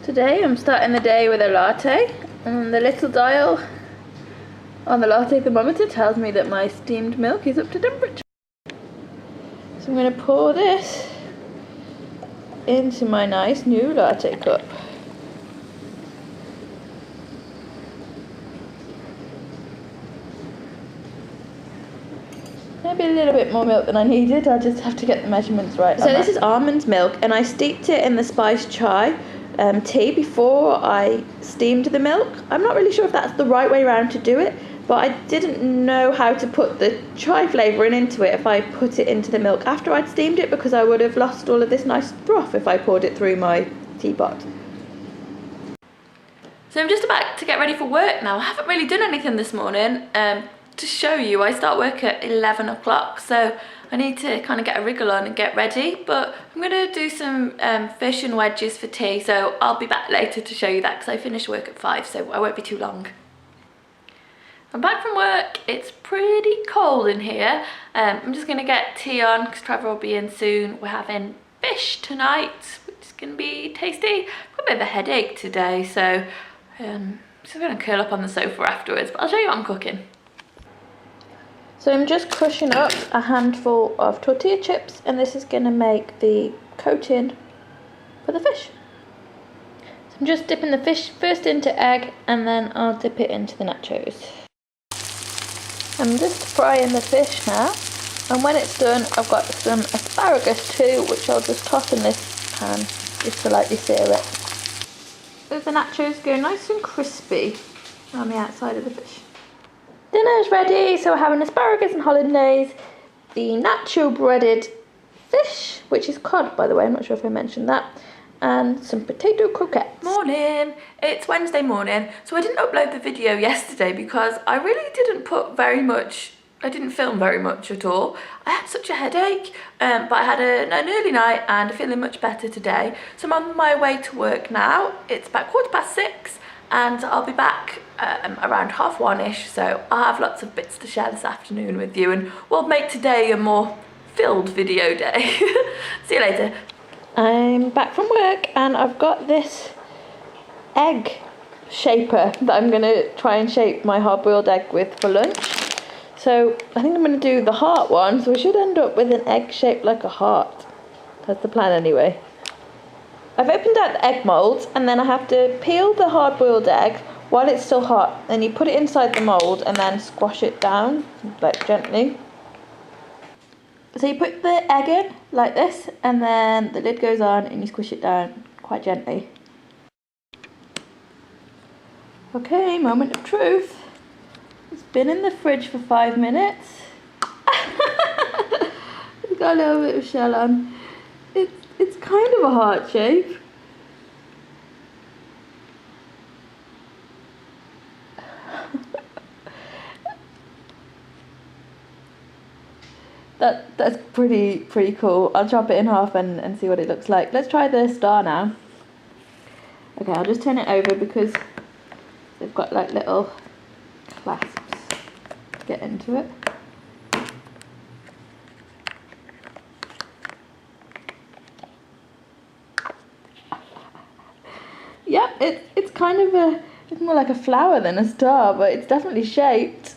Today I'm starting the day with a latte, and the little dial on the latte thermometer tells me that my steamed milk is up to temperature. So I'm going to pour this into my nice new latte cup. Maybe a little bit more milk than I needed, I just have to get the measurements right. So this is almond milk, and I steeped it in the spiced chai tea before I steamed the milk. I'm not really sure if that's the right way around to do it, but I didn't know how to put the chai flavouring into it if I put it into the milk after I'd steamed it, because I would have lost all of this nice broth if I poured it through my teapot. So I'm just about to get ready for work now. I haven't really done anything this morning. To show you, I start work at 11 o'clock, so I need to kind of get a wriggle on and get ready, but I'm going to do some fish and wedges for tea, so I'll be back later to show you that because I finish work at 5, so I won't be too long. I'm back from work. It's pretty cold in here. I'm just going to get tea on because Trevor will be in soon. We're having fish tonight, which is going to be tasty. I've got a bit of a headache today, so I'm just going to curl up on the sofa afterwards, but I'll show you what I'm cooking. So I'm just crushing up a handful of tortilla chips, and this is going to make the coating for the fish. So I'm just dipping the fish first into egg, and then I'll dip it into the nachos. I'm just frying the fish now, and when it's done I've got some asparagus too, which I'll just toss in this pan just to lightly sear it. So the nachos go nice and crispy on the outside of the fish. Dinner's ready, so we're having asparagus and hollandaise, the nacho breaded fish, which is cod by the way, I'm not sure if I mentioned that, and some potato croquettes. Morning! It's Wednesday morning, so I didn't upload the video yesterday because I really didn't I didn't film very much at all. I had such a headache, but I had an early night and I'm feeling much better today. So I'm on my way to work now. It's about 6:15. And I'll be back around 1:30ish, so I'll have lots of bits to share this afternoon with you, and we'll make today a more filled video day. See you later. I'm back from work and I've got this egg shaper that I'm going to try and shape my hard-boiled egg with for lunch. So I think I'm going to do the heart one, so we should end up with an egg shaped like a heart. That's the plan anyway. I've opened out the egg mould, and then I have to peel the hard-boiled egg while it's still hot. Then you put it inside the mould and then squash it down, like gently. So you put the egg in like this, and then the lid goes on and you squish it down quite gently. Okay, moment of truth. It's been in the fridge for 5 minutes. It's got a little bit of shell on. It's kind of a heart shape. That's pretty cool. I'll chop it in half and see what it looks like. Let's try the star now. Okay, I'll just turn it over because they've got like little clasps to get into it. Yep, it's kind of it's more like a flower than a star, but it's definitely shaped.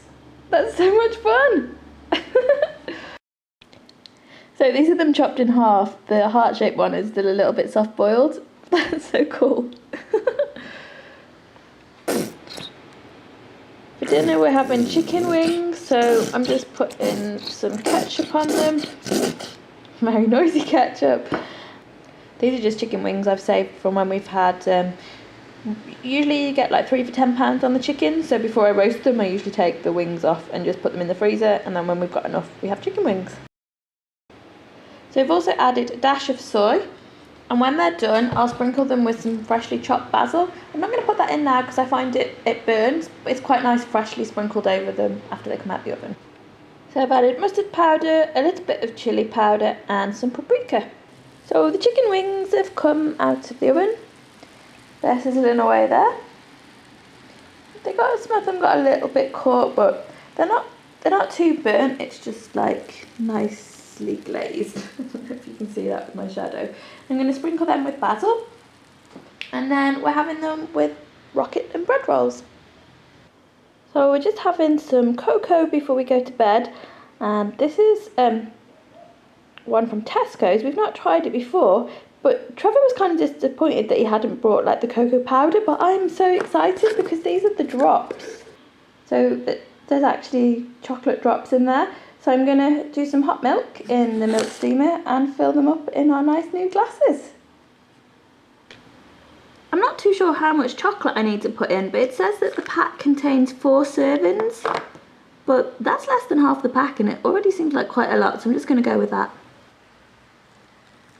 That's so much fun! So these are them chopped in half. The heart-shaped one is still a little bit soft-boiled. That's so cool. For dinner we're having chicken wings, so I'm just putting some ketchup on them. Very noisy ketchup. These are just chicken wings I've saved from when we've had, usually you get like 3 for £10 on the chicken, so before I roast them I usually take the wings off and just put them in the freezer, and then when we've got enough we have chicken wings. So I've also added a dash of soy, and when they're done I'll sprinkle them with some freshly chopped basil. I'm not going to put that in now because I find it burns, but it's quite nice freshly sprinkled over them after they come out the oven. So I've added mustard powder, a little bit of chilli powder and some paprika. So the chicken wings have come out of the oven. They're sizzling away there. Some of them got a little bit caught, but they're not too burnt. It's just like nicely glazed. I don't know if you can see that with my shadow. I'm going to sprinkle them with basil, and then we're having them with rocket and bread rolls. So we're just having some cocoa before we go to bed, and this is one from Tesco's. We've not tried it before, but Trevor was kind of disappointed that he hadn't brought like the cocoa powder, but I'm so excited because these are the drops. So there's actually chocolate drops in there. So I'm going to do some hot milk in the milk steamer and fill them up in our nice new glasses. I'm not too sure how much chocolate I need to put in, but it says that the pack contains 4 servings, but that's less than half the pack and it already seems like quite a lot, so I'm just going to go with that.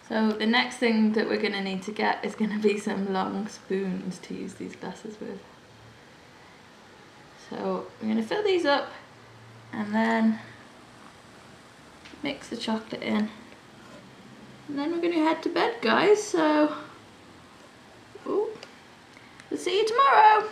So the next thing that we're going to need to get is going to be some long spoons to use these glasses with. So we're going to fill these up and then mix the chocolate in. And then we're going to head to bed, guys, so we'll see you tomorrow.